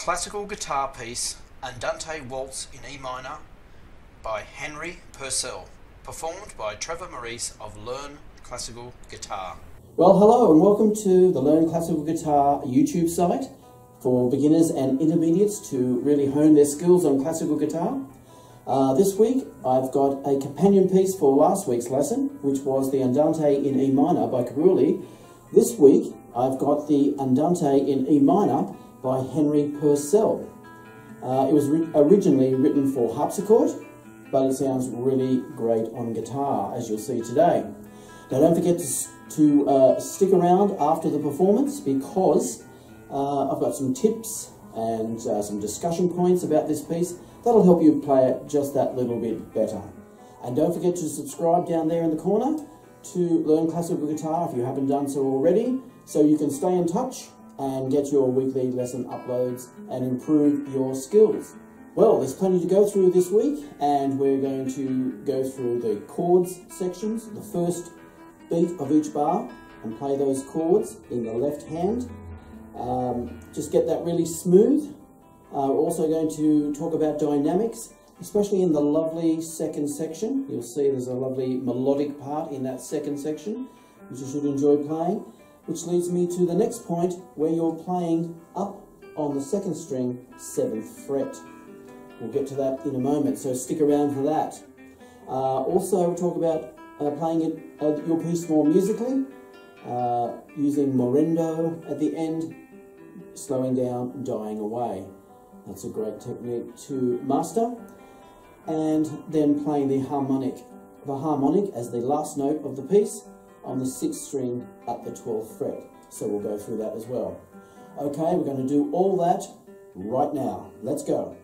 classical guitar piece Andante Waltz in E minor by Henry Purcell, performed by Trevor Maurice of Learn Classical Guitar. Well, hello and welcome to the Learn Classical Guitar YouTube site for beginners and intermediates to really hone their skills on classical guitar. This week I've got a companion piece for last week's lesson, which was the Andante in E minor by Guitarist. This week I've got the Andante in E minor by Henry Purcell. It was originally written for harpsichord, but it sounds really great on guitar, as you'll see today. Now don't forget to stick around after the performance, because I've got some tips and some discussion points about this piece that'll help you play it just that little bit better. And don't forget to subscribe down there in the corner to Learn Classical Guitar if you haven't done so already, so you can stay in touch and get your weekly lesson uploads and improve your skills. Well, there's plenty to go through this week, and we're going to go through the chords sections, the first beat of each bar, and play those chords in the left hand. Just get that really smooth. We're also going to talk about dynamics, especially in the lovely second section. You'll see there's a lovely melodic part in that second section, which you should enjoy playing, which leads me to the next point, where you're playing up on the second string, 7th fret. We'll get to that in a moment, so stick around for that. Also, we'll talk about playing your piece more musically, using morendo at the end, slowing down and dying away. That's a great technique to master. And then playing the harmonic as the last note of the piece on the 6th string at the 12th fret. So we'll go through that as well. Okay, we're going to do all that right now. Let's go.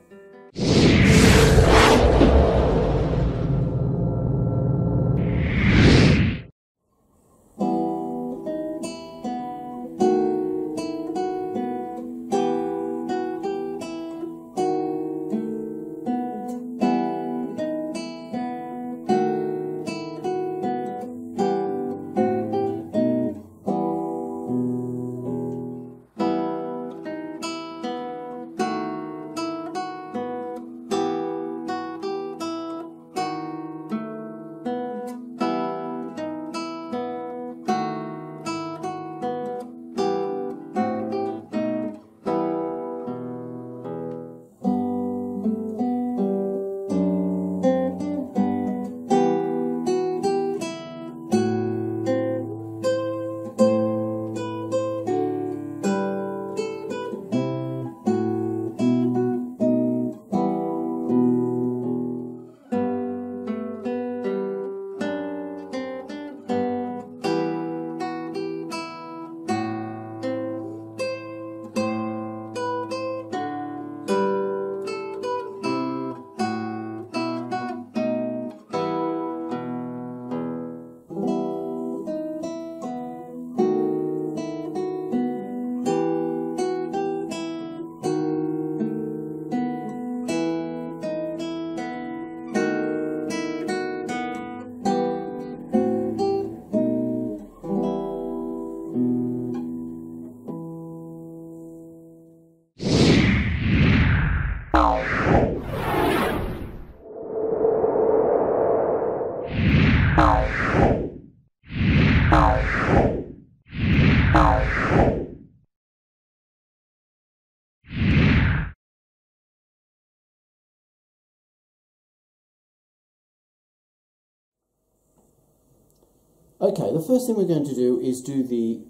Okay, the first thing we're going to do is do the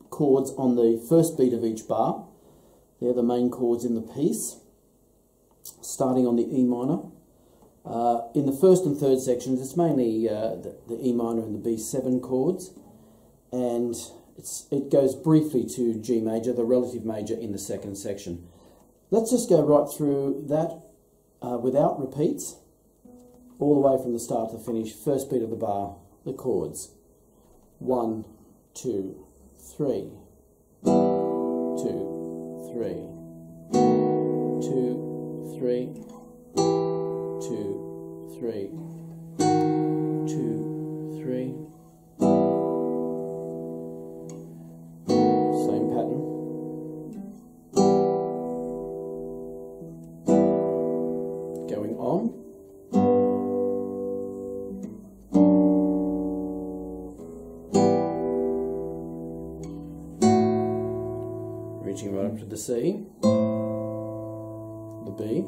chords on the first beat of each bar. They're the main chords in the piece, starting on the E minor. In the first and third sections, it's mainly the E minor and the B7 chords, and it goes briefly to G major, the relative major, in the second section. Let's just go right through that without repeats, all the way from the start to the finish. First beat of the bar, the chords. 1, 2, 3. 2, 3. 2, 3. 2, 3. 2, 3. Same pattern. right up to the C, the B,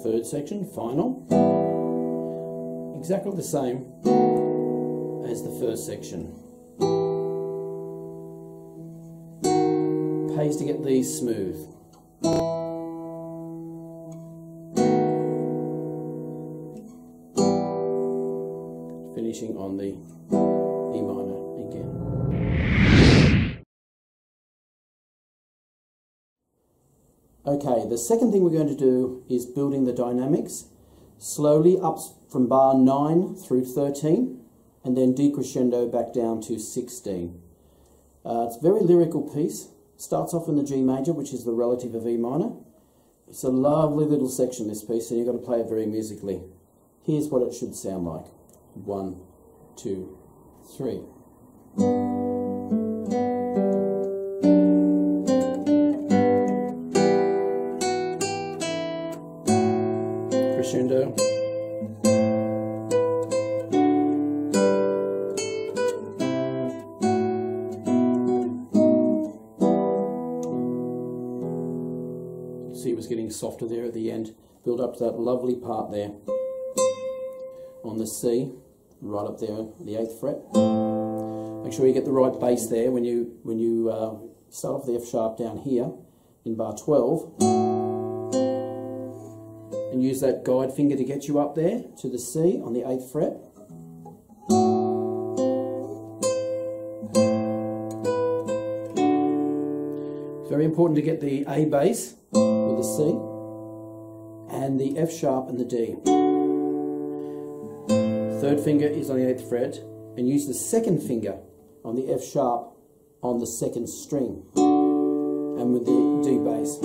third section, final, exactly the same as the first section. Pays to get these smooth. Finishing on the E minor again. Okay, the second thing we're going to do is building the dynamics slowly up from bar 9 through 13 and then decrescendo back down to 16. It's a very lyrical piece. Starts off in the G major, which is the relative of E minor. It's a lovely little section, this piece, and you've got to play it very musically. Here's what it should sound like. 1, 2, 3. Crescendo. See, it was getting softer there at the end. Build up to that lovely part there on the C, right up there, the 8th fret. Make sure you get the right bass there when you start off the F sharp down here in bar 12, and use that guide finger to get you up there to the C on the 8th fret. It's very important to get the A bass with the C and the F sharp and the D. Third finger is on the 8th fret, and use the second finger on the F sharp on the 2nd string and with the D bass.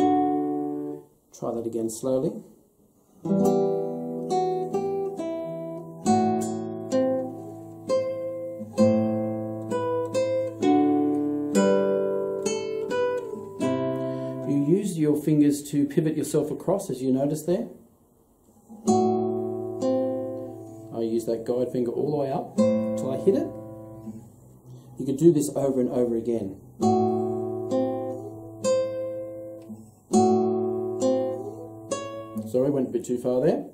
Try that again slowly. You use your fingers to pivot yourself across, as you notice there. I use that guide finger all the way up till I hit it. You can do this over and over again. Sorry, went a bit too far there.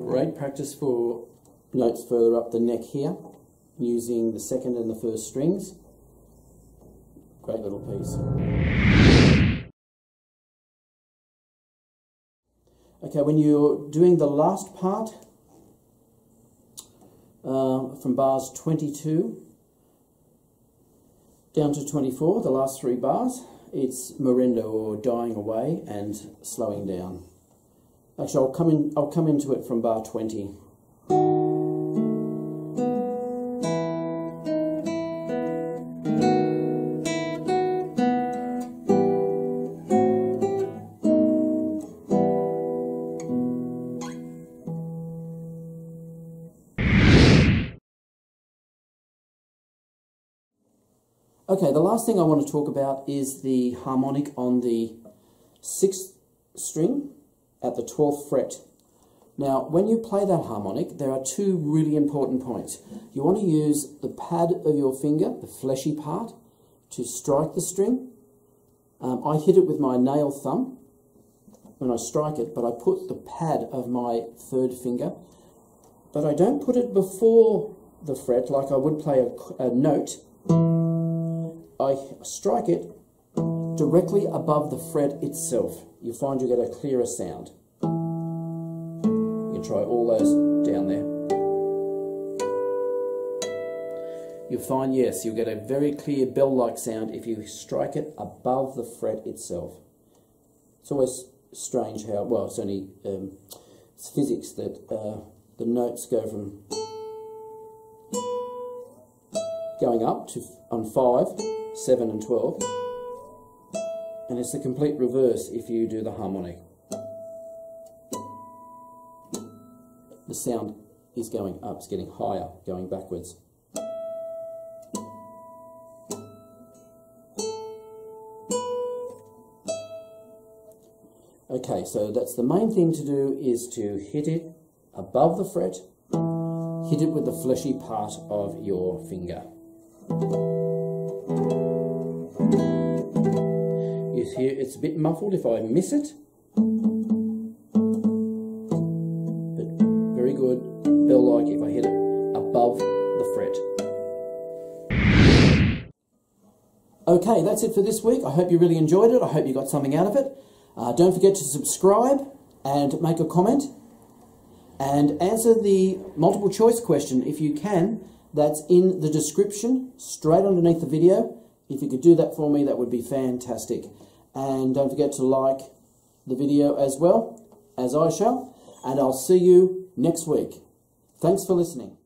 Great practice for notes further up the neck here, using the 2nd and the 1st strings. Great little piece. Okay, when you're doing the last part, from bars 22 down to 24, the last 3 bars, it's morendo, or dying away and slowing down. Actually, I'll come into it from bar 20. Okay, the last thing I want to talk about is the harmonic on the 6th string at the 12th fret. Now, when you play that harmonic, there are 2 really important points. You want to use the pad of your finger, the fleshy part, to strike the string. I hit it with my nail thumb when I strike it, but I put the pad of my 3rd finger, but I don't put it before the fret like I would play a note. I strike it directly above the fret itself. You find you get a clearer sound. You can try all those down there. You'll find, yes, you'll get a very clear bell-like sound if you strike it above the fret itself. It's always strange how, well, it's only it's physics that the notes go from going up to on 5, 7 and 12, and it's the complete reverse if you do the harmonic. The sound is going up, it's getting higher, going backwards. Okay, so that's the main thing to do, is to hit it above the fret, hit it with the fleshy part of your finger. You hear it's a bit muffled if I miss it, but very good, bell-like if I hit it above the fret. Okay, that's it for this week. I hope you really enjoyed it. I hope you got something out of it. Don't forget to subscribe and make a comment and answer the multiple choice question if you can. That's in the description straight underneath the video. If you could do that for me, that would be fantastic. And don't forget to like the video as well, as I shall. And I'll see you next week. Thanks for listening.